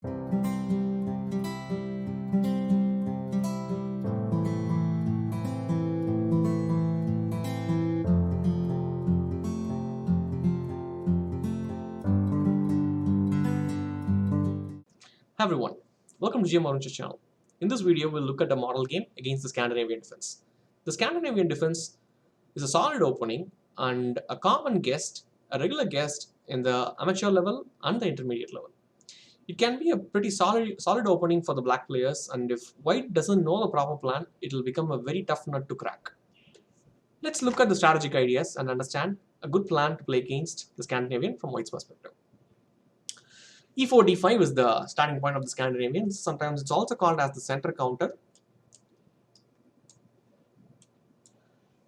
Hi everyone, welcome to GM channel. In this video, we'll look at a model game against the Scandinavian Defense. The Scandinavian Defense is a solid opening and a common guest, a regular guest in the amateur level and the intermediate level. It can be a pretty solid opening for the black players, and if white doesn't know the proper plan, it will become a very tough nut to crack. Let's look at the strategic ideas and understand a good plan to play against the Scandinavian from white's perspective. E4 d5 is the starting point of the Scandinavians. Sometimes it's also called as the center counter.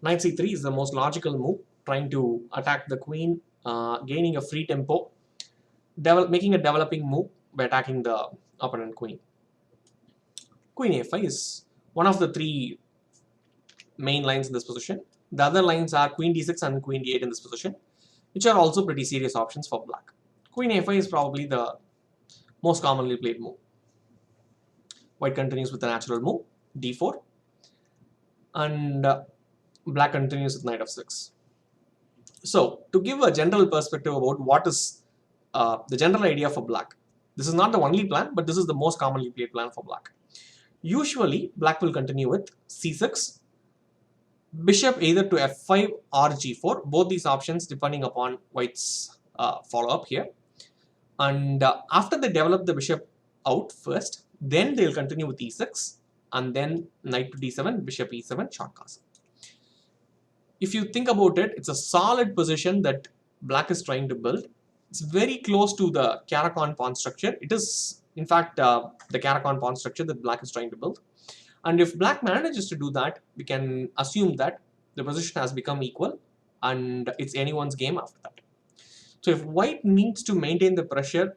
Knight c3 is the most logical move, trying to attack the queen, gaining a free tempo, making a developing move by attacking the opponent queen. Queen a5 is one of the three main lines in this position. The other lines are queen d6 and queen d8 in this position, which are also pretty serious options for black. Queen a5 is probably the most commonly played move. White continues with the natural move, d4, and black continues with knight f6. So, to give a general perspective about what is the general idea for black, this is not the only plan, but this is the most commonly played plan for black. Usually, black will continue with c6, bishop either to f5 or g4, both these options depending upon white's follow-up here. And after they develop the bishop out first, then they'll continue with e6 and then knight to d7, bishop e7, short castle. If you think about it, it's a solid position that black is trying to build. It's very close to the Caro-Kann pawn structure. It is, in fact, the Caro-Kann pawn structure that black is trying to build. And if black manages to do that, we can assume that the position has become equal and it's anyone's game after that. So if white needs to maintain the pressure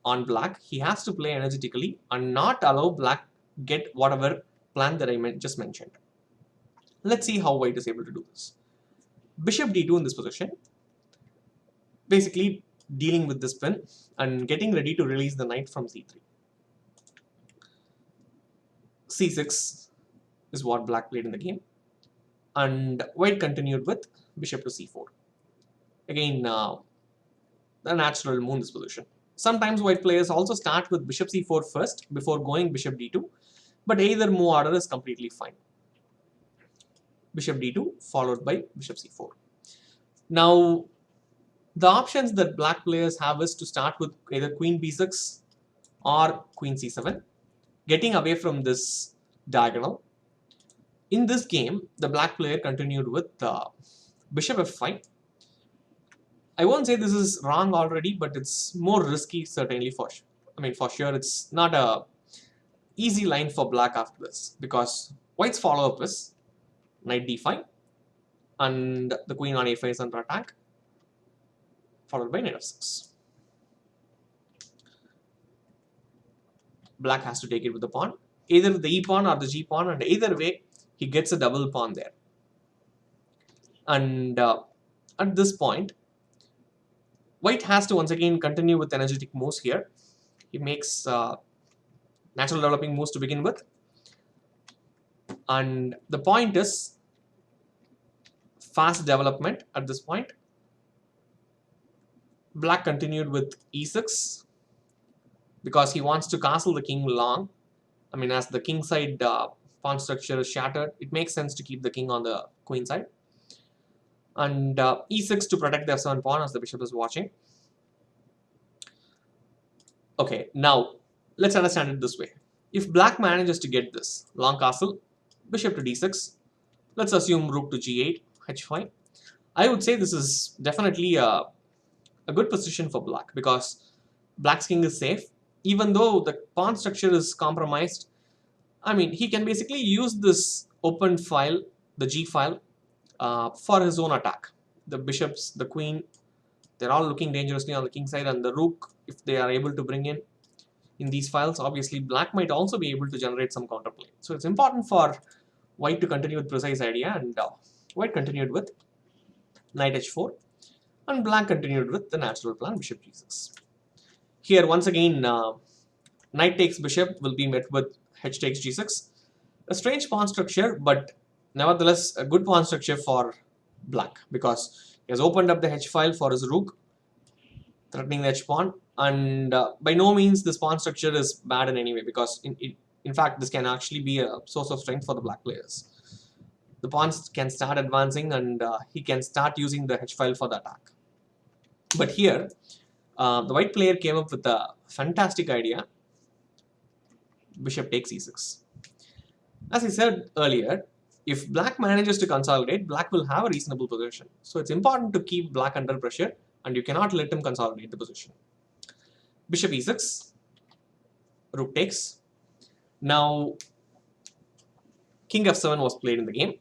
on black, he has to play energetically and not allow black get whatever plan that I just mentioned. Let's see how white is able to do this. Bishop d2 in this position, basically dealing with this pin and getting ready to release the knight from c3. c6 is what black played in the game, and white continued with bishop to c4. Again, the natural move in this position. Sometimes white players also start with bishop c4 first before going bishop d2, but either move order is completely fine. Bishop d2 followed by bishop c4. Now, the options that black players have is to start with either queen b6 or queen c7, getting away from this diagonal. In this game, the black player continued with bishop f5. I won't say this is wrong already, but it's more risky certainly for sure it's not a easy line for black after this, because white's follow-up is knight d5 and the queen on a5 is under attack, followed by knight f6. Black has to take it with the pawn, either the e pawn or the g pawn, and either way he gets a double pawn there. And at this point, white has to once again continue with energetic moves here. He makes natural developing moves to begin with. And the point is fast development at this point. Black continued with e6 because he wants to castle the king long. I mean, as the king side pawn structure is shattered, it makes sense to keep the king on the queen side. And e6 to protect the f7 pawn as the bishop is watching. Okay, now let's understand it this way. If black manages to get this long castle, bishop to d6, let's assume rook to g8, h5. I would say this is definitely a good position for black, because black's king is safe. Even though the pawn structure is compromised, I mean, he can basically use this open file, the g file, for his own attack. The bishops, the queen, they're all looking dangerously on the king side, and the rook, if they are able to bring in these files, obviously black might also be able to generate some counterplay. So it's important for white to continue with precise idea, and white continued with knight h4, and black continued with the natural plan bishop g6. Here once again Knight takes bishop will be met with h takes g6. A strange pawn structure, but nevertheless a good pawn structure for black, because he has opened up the h file for his rook, threatening the h pawn, and by no means this pawn structure is bad in any way, because in fact this can actually be a source of strength for the black players. The pawns can start advancing, and he can start using the h file for the attack. But here the white player came up with a fantastic idea. Bishop takes e6. As I said earlier, if black manages to consolidate, black will have a reasonable position. So it's important to keep black under pressure, and you cannot let him consolidate the position. Bishop e6, rook takes. Now king f7 was played in the game.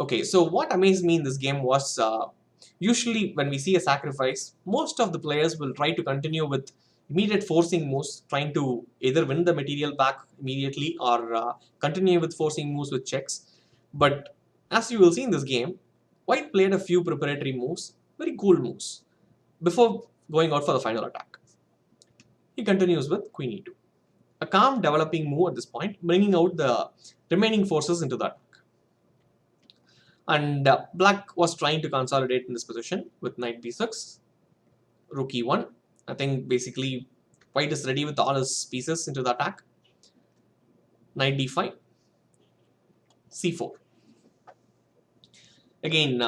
Okay, so what amazed me in this game was usually when we see a sacrifice, most of the players will try to continue with immediate forcing moves, trying to either win the material back immediately or continue with forcing moves with checks. But as you will see in this game, white played a few preparatory moves, very cool moves, before going out for the final attack. He continues with queen e2. A calm developing move at this point, bringing out the remaining forces into the attack. And black was trying to consolidate in this position with knight b6, rook e1. I think basically white is ready with all his pieces into the attack. Knight d5, c4. Again,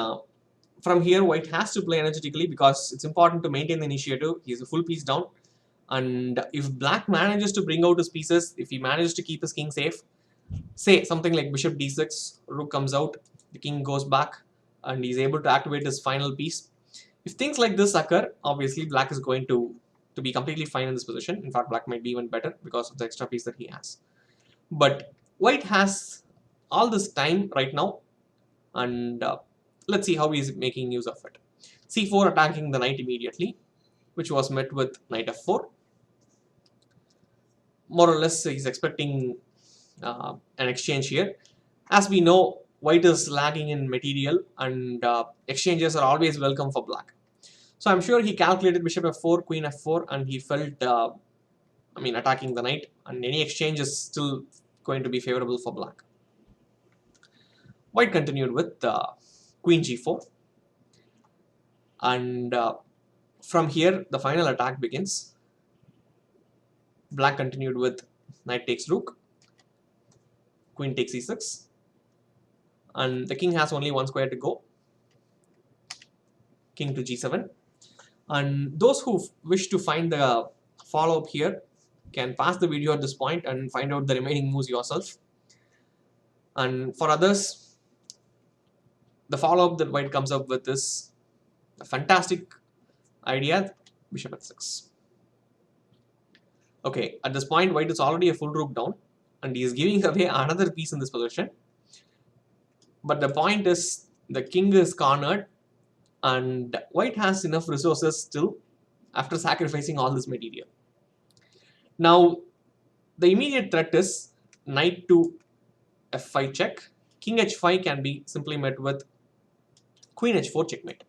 from here white has to play energetically, because it's important to maintain the initiative. He is a full piece down, and if black manages to bring out his pieces, if he manages to keep his king safe, say something like bishop d6, rook comes out, the king goes back, and he's able to activate his final piece. If things like this occur, obviously black is going to be completely fine in this position. In fact, black might be even better because of the extra piece that he has. But white has all this time right now, and let's see how he's making use of it. c4 attacking the knight immediately, which was met with knight f4. More or less, he's expecting an exchange here. As we know, white is lagging in material, and exchanges are always welcome for black. So I'm sure he calculated bishop f4, queen f4, and he felt, attacking the knight, and any exchange is still going to be favorable for black. White continued with queen g4, and from here the final attack begins. Black continued with knight takes rook, queen takes e6, and the king has only one square to go. King to g7. And those who wish to find the follow-up here can pause the video at this point and find out the remaining moves yourself. And for others, the follow-up that white comes up with is a fantastic idea, bishop f6. Okay, at this point white is already a full rook down, and he is giving away another piece in this position. But the point is, the king is cornered, and white has enough resources still after sacrificing all this material. Now, the immediate threat is knight to f5 check. King h5 can be simply met with queen h4 checkmate.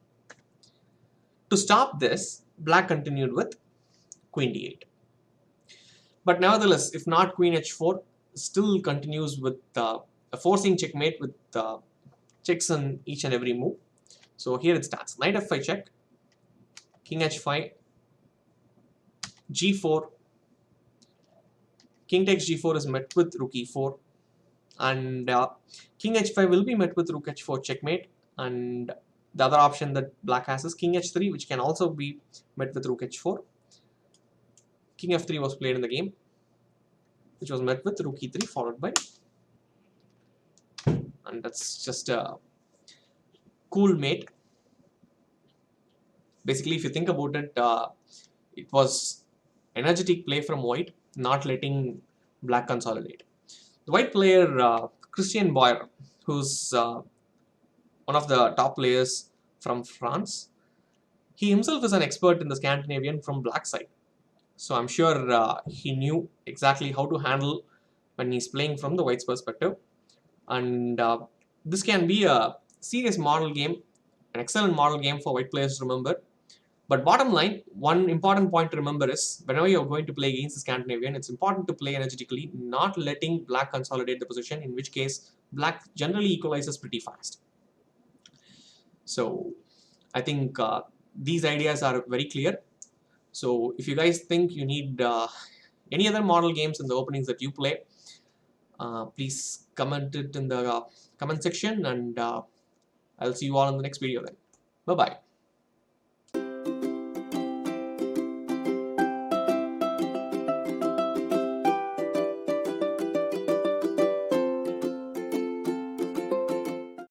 To stop this, black continued with queen d8. But nevertheless, if not queen h4, still continues with a forcing checkmate with checks on each and every move. So here it starts. Knight f5 check, king h5, g4, king takes g4 is met with rook e4, and king h5 will be met with rook h4 checkmate, and the other option that black has is king h3, which can also be met with rook h4. King f3 was played in the game, which was met with rook e3 followed by, and that's just a cool mate. Basically, if you think about it, it was energetic play from white, not letting black consolidate. The white player, Christian Bauer, who's one of the top players from France, he himself is an expert in the Scandinavian from blackside. So I'm sure he knew exactly how to handle when he's playing from the white's perspective. And this can be a serious model game, an excellent model game for white players to remember. But bottom line, one important point to remember is whenever you're going to play against the Scandinavian, it's important to play energetically, not letting black consolidate the position, in which case black generally equalizes pretty fast. So I think these ideas are very clear. So if you guys think you need any other model games in the openings that you play, please comment it in the comment section, and I'll see you all in the next video then. Bye-bye.